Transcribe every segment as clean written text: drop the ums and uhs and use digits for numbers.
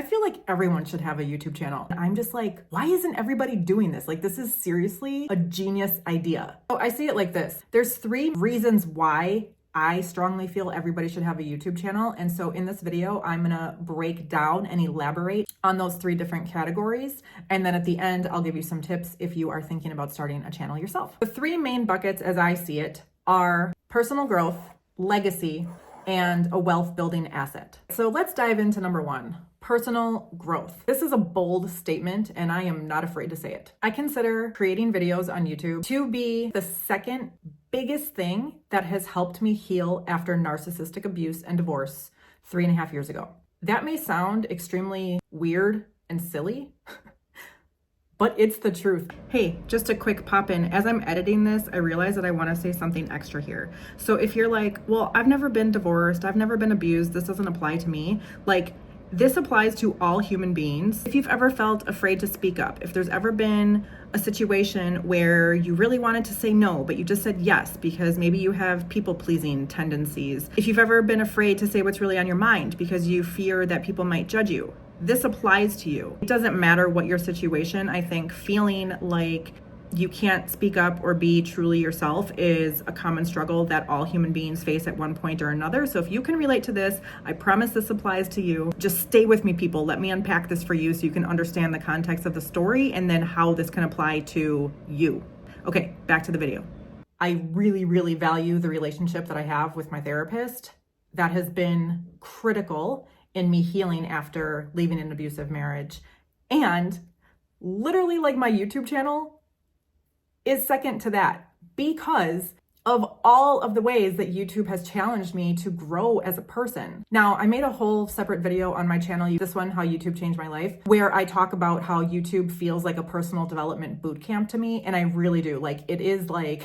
I feel like everyone should have a YouTube channel. I'm just like, why isn't everybody doing this? Like, this is seriously a genius idea. So I see it like this. There's 3 reasons why I strongly feel everybody should have a YouTube channel. And so in this video, I'm gonna break down and elaborate on those 3 different categories. And then at the end, I'll give you some tips if you are thinking about starting a channel yourself. The 3 main buckets, as I see it, are personal growth, legacy, and a wealth building asset. So let's dive into number 1. Personal growth. This is a bold statement and I am not afraid to say it. I consider creating videos on YouTube to be the second biggest thing that has helped me heal after narcissistic abuse and divorce 3.5 years ago. That may sound extremely weird and silly, but it's the truth. Hey, just a quick pop in. As I'm editing this, I realize that I want to say something extra here. So if you're like, well, I've never been divorced, I've never been abused, this doesn't apply to me, like, this applies to all human beings. If you've ever felt afraid to speak up, if there's ever been a situation where you really wanted to say no, but you just said yes because maybe you have people-pleasing tendencies, if you've ever been afraid to say what's really on your mind because you fear that people might judge you, this applies to you. It doesn't matter what your situation. I think feeling like you can't speak up or be truly yourself is a common struggle that all human beings face at one point or another. So if you can relate to this, I promise this applies to you. Just stay with me, people. Let me unpack this for you so you can understand the context of the story and then how this can apply to you. Okay, back to the video. I really, really value the relationship that I have with my therapist. That has been critical in me healing after leaving an abusive marriage. And literally, like, my YouTube channel is second to that because of all of the ways that YouTube has challenged me to grow as a person. Now, I made a whole separate video on my channel, this one, How YouTube Changed My Life, where I talk about how YouTube feels like a personal development boot camp to me. And I really do. Like, it is like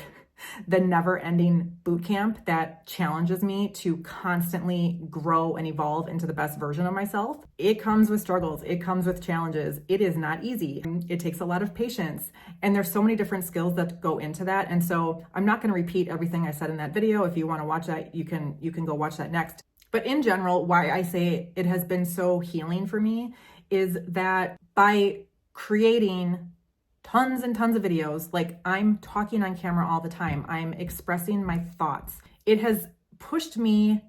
the never-ending boot camp that challenges me to constantly grow and evolve into the best version of myself. It comes with struggles. It comes with challenges. It is not easy. It takes a lot of patience. And there's so many different skills that go into that. And so I'm not going to repeat everything I said in that video. If you want to watch that, you can go watch that next. But in general, why I say it has been so healing for me is that by creating tons and tons of videos, like, I'm talking on camera all the time, I'm expressing my thoughts, it has pushed me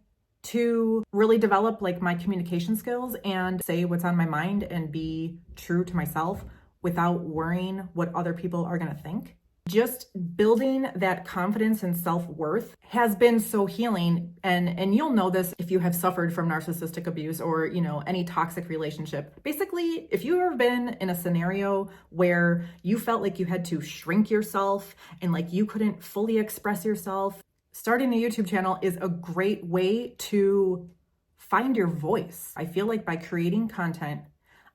to really develop, like, my communication skills and say what's on my mind and be true to myself without worrying what other people are going to think. Just building that confidence and self-worth has been so healing. And you'll know this if you have suffered from narcissistic abuse or, you know, any toxic relationship. Basically, if you've ever been in a scenario where you felt like you had to shrink yourself and like you couldn't fully express yourself, starting a YouTube channel is a great way to find your voice. I feel like by creating content,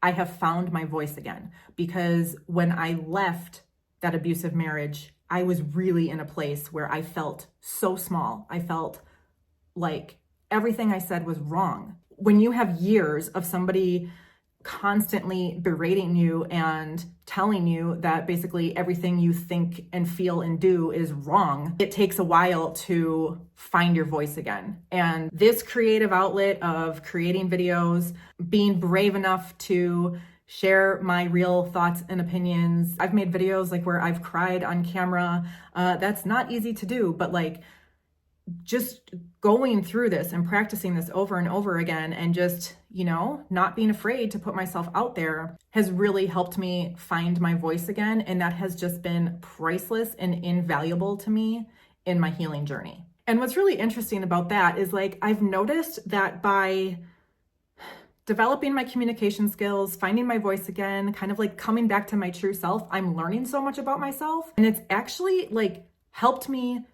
I have found my voice again, because when I left that abusive marriage, I was really in a place where I felt so small. I felt like everything I said was wrong. When you have years of somebody constantly berating you and telling you that basically everything you think and feel and do is wrong, it takes a while to find your voice again. And this creative outlet of creating videos, being brave enough to share my real thoughts and opinions. I've made videos like where I've cried on camera. That's not easy to do, but like, just going through this and practicing this over and over again and just, you know, not being afraid to put myself out there has really helped me find my voice again. And that has just been priceless and invaluable to me in my healing journey. And what's really interesting about that is, like, I've noticed that by developing my communication skills, finding my voice again, kind of like coming back to my true self, I'm learning so much about myself. And it's actually like helped me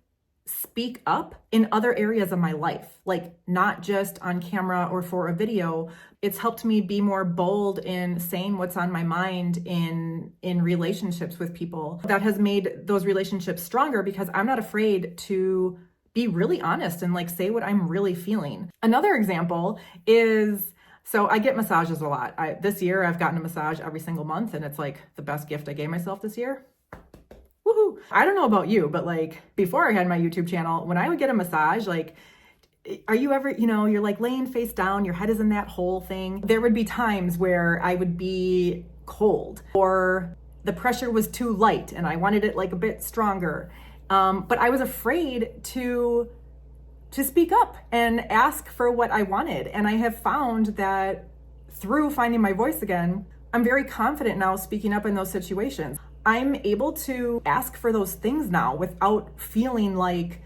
speak up in other areas of my life, like not just on camera or for a video. It's helped me be more bold in saying what's on my mind in relationships with people. That has made those relationships stronger because I'm not afraid to be really honest and like say what I'm really feeling. Another example is, so I get massages a lot. This year I've gotten a massage every single month, and it's like the best gift I gave myself this year. Woohoo! I don't know about you, but like before I had my YouTube channel, when I would get a massage, like Are you ever, you're like laying face down, your head is in that hole thing. There would be times where I would be cold or the pressure was too light and I wanted it like a bit stronger. But I was afraid to speak up and ask for what I wanted. And I have found that through finding my voice again, I'm very confident now speaking up in those situations. I'm able to ask for those things now without feeling like,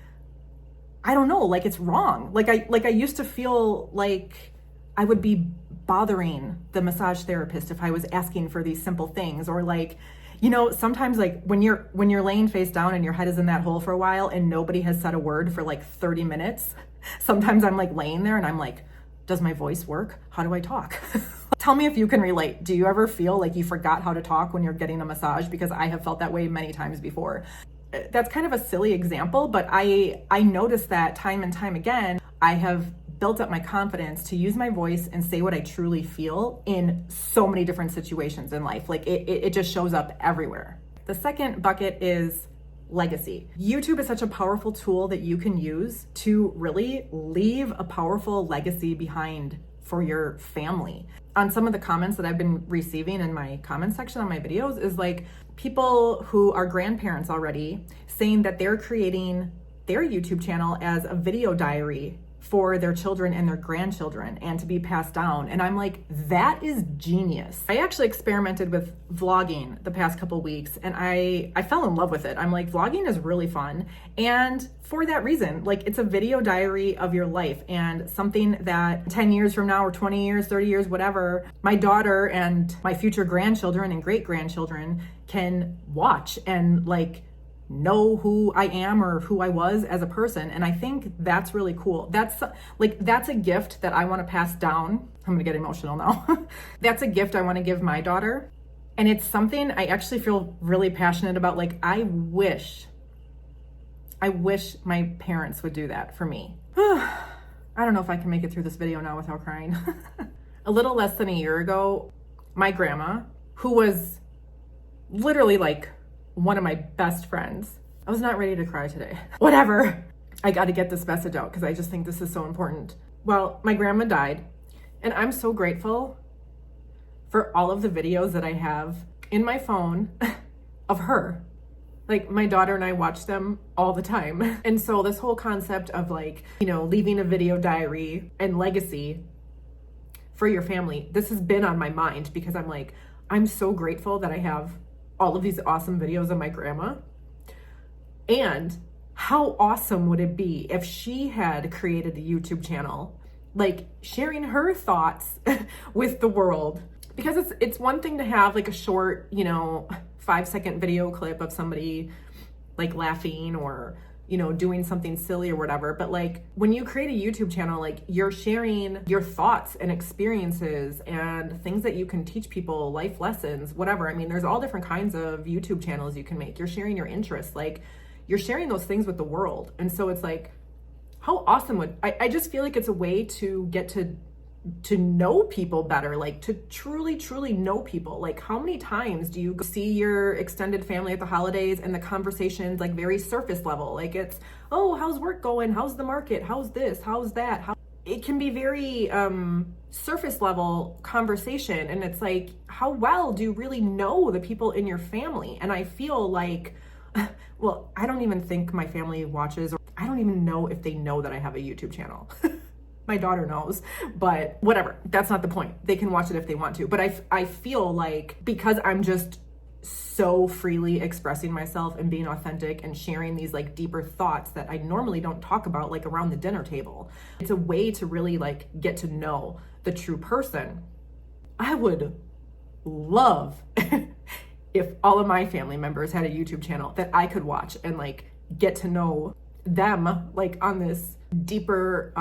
I don't know, like it's wrong. Like I used to feel like I would be bothering the massage therapist if I was asking for these simple things, or like, sometimes like when you're laying face down and your head is in that hole for a while and nobody has said a word for like 30 minutes, sometimes I'm like laying there and I'm like, does my voice work? How do I talk? Tell me if you can relate. Do you ever feel like you forgot how to talk when you're getting a massage? Because I have felt that way many times before. That's kind of a silly example, but I noticed that time and time again. I have built up my confidence to use my voice and say what I truly feel in so many different situations in life. Like it just shows up everywhere. The second bucket is legacy. YouTube is such a powerful tool that you can use to really leave a powerful legacy behind for your family. On some of the comments that I've been receiving in my comment section on my videos is like people who are grandparents already saying that they're creating their YouTube channel as a video diary for their children and their grandchildren and to be passed down. And I'm like, that is genius. I actually experimented with vlogging the past couple weeks and I fell in love with it. I'm like, vlogging is really fun. And for that reason, like it's a video diary of your life and something that 10 years from now or 20 years, 30 years, whatever, my daughter and my future grandchildren and great grandchildren can watch and like know who I am or who I was as a person. And I think that's really cool. That's a gift that I want to pass down. I'm gonna get emotional now. That's a gift I want to give my daughter. And it's something I actually feel really passionate about. Like I wish my parents would do that for me. I don't know if I can make it through this video now without crying. A little less than a year ago, my grandma, who was literally like one of my best friends. I was not ready to cry today. Whatever. I got to get this message out because I just think this is so important. Well, my grandma died, and I'm so grateful for all of the videos that I have in my phone of her. Like my daughter and I watch them all the time. And so this whole concept of like, leaving a video diary and legacy for your family, this has been on my mind because I'm like, I'm so grateful that I have all of these awesome videos of my grandma. And how awesome would it be if she had created a YouTube channel, like sharing her thoughts with the world? Because it's one thing to have like a short, 5-second video clip of somebody like laughing or, doing something silly or whatever. But like when you create a YouTube channel, like you're sharing your thoughts and experiences and things that you can teach people, life lessons, whatever. I mean, there's all different kinds of YouTube channels you can make. You're sharing your interests, like you're sharing those things with the world. And so it's like, how awesome I just feel like it's a way to get to know people better, like to truly know people. Like how many times do you see your extended family at the holidays and the conversation's like very surface level? Like it's, oh, how's work going? How's the market? How's this? How's that? It can be very surface level conversation. And it's like, how well do you really know the people in your family? And I feel like, well, I don't even think my family watches, or I don't even know if they know that I have a YouTube channel. My daughter knows, but whatever. That's not the point. They can watch it if they want to. But I feel like because I'm just so freely expressing myself and being authentic and sharing these like deeper thoughts that I normally don't talk about like around the dinner table, it's a way to really like get to know the true person. I would love if all of my family members had a YouTube channel that I could watch and like get to know them like on this deeper,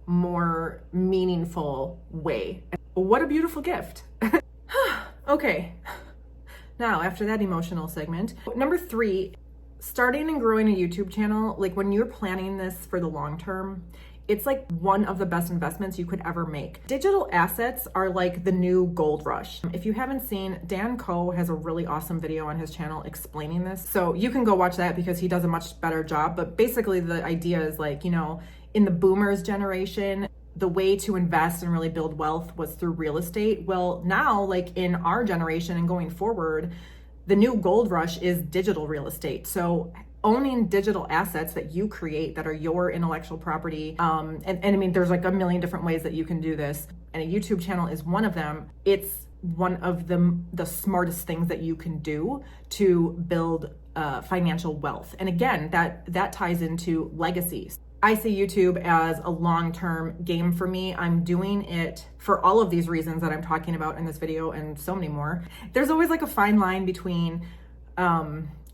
more meaningful way. What a beautiful gift. Okay, now after that emotional segment, number 3, starting and growing a YouTube channel, like when you're planning this for the long term, it's like one of the best investments you could ever make. Digital assets are like the new gold rush. If you haven't seen, Dan Coe has a really awesome video on his channel explaining this. So you can go watch that because he does a much better job. But basically the idea is like, in the boomers generation, the way to invest and really build wealth was through real estate. Well, now, like in our generation and going forward, the new gold rush is digital real estate. So owning digital assets that you create that are your intellectual property. And I mean, there's like a million different ways that you can do this. And a YouTube channel is one of them. It's one of the smartest things that you can do to build financial wealth. And again, that ties into legacies. I see YouTube as a long-term game for me. I'm doing it for all of these reasons that I'm talking about in this video and so many more. There's always like a fine line between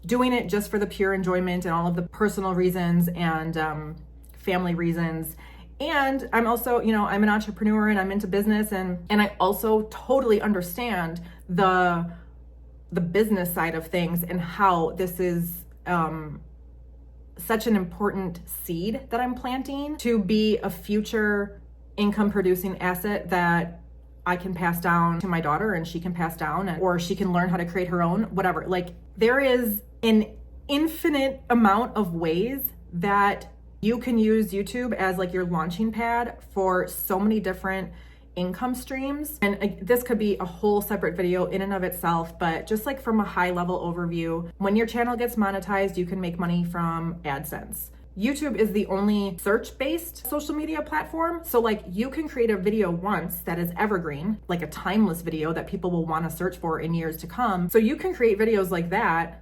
doing it just for the pure enjoyment and all of the personal reasons and family reasons. And I'm also, I'm an entrepreneur and I'm into business and I also totally understand the business side of things and how this is such an important seed that I'm planting to be a future income producing asset that I can pass down to my daughter and she can pass down or she can learn how to create her own, whatever. Like there is an infinite amount of ways that you can use YouTube as like your launching pad for so many different income streams. And this could be a whole separate video in and of itself, but just like from a high level overview, when your channel gets monetized, you can make money from AdSense. YouTube is the only search-based social media platform. So like you can create a video once that is evergreen, like a timeless video that people will want to search for in years to come. So you can create videos like that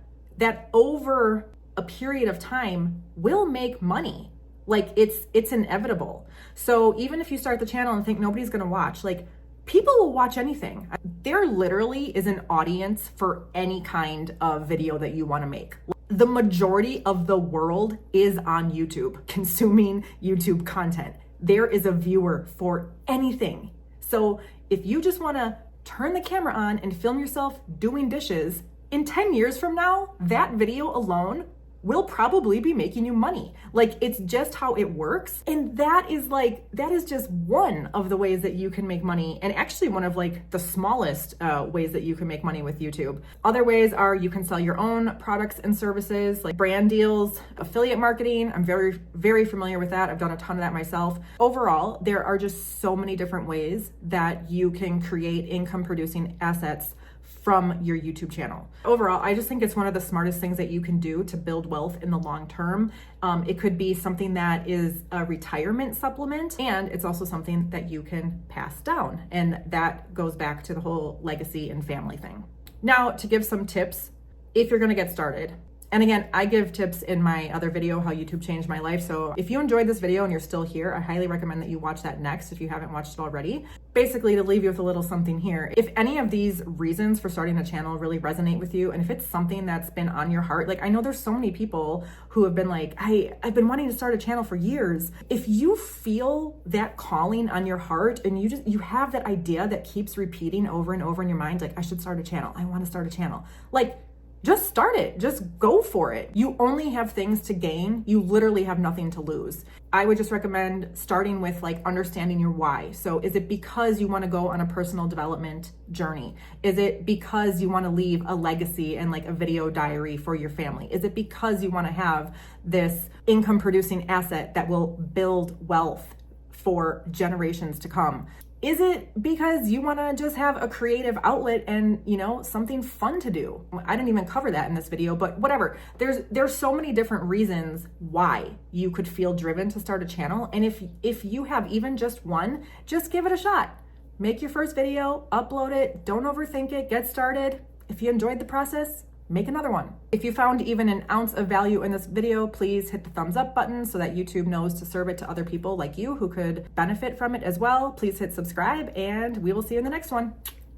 over a period of time will make money. Like it's inevitable. So even if you start the channel and think nobody's gonna watch, like people will watch anything. There literally is an audience for any kind of video that you wanna make. The majority of the world is on YouTube, consuming YouTube content. There is a viewer for anything. So if you just wanna turn the camera on and film yourself doing dishes, in 10 years from now, that video alone will probably be making you money. Like it's just how it works. And that is just one of the ways that you can make money. And actually one of like the smallest ways that you can make money with YouTube. Other ways are you can sell your own products and services like brand deals, affiliate marketing. I'm very, very familiar with that. I've done a ton of that myself. Overall, there are just so many different ways that you can create income producing assets from your YouTube channel. Overall, I just think it's one of the smartest things that you can do to build wealth in the long term. It could be something that is a retirement supplement, and it's also something that you can pass down. And that goes back to the whole legacy and family thing. Now, to give some tips, if you're gonna get started, and again, I give tips in my other video, how YouTube changed my life. So if you enjoyed this video and you're still here, I highly recommend that you watch that next if you haven't watched it already. Basically, to leave you with a little something here. If any of these reasons for starting a channel really resonate with you, and if it's something that's been on your heart, like I know there's so many people who have been like, I've been wanting to start a channel for years. If you feel that calling on your heart and you have that idea that keeps repeating over and over in your mind, like I should start a channel, I want to start a channel. Like, just start it. Just go for it. You only have things to gain. You literally have nothing to lose. I would just recommend starting with like understanding your why. So is it because you want to go on a personal development journey? Is it because you want to leave a legacy and like a video diary for your family? Is it because you want to have this income producing asset that will build wealth for generations to come? Is it because you want to just have a creative outlet and, something fun to do? I didn't even cover that in this video, but whatever. There's so many different reasons why you could feel driven to start a channel. And if you have even just one, just give it a shot. Make your first video, upload it, don't overthink it, get started. If you enjoyed the process, make another one. If you found even an ounce of value in this video, please hit the thumbs up button so that YouTube knows to serve it to other people like you who could benefit from it as well. Please hit subscribe and we will see you in the next one.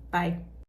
Bye.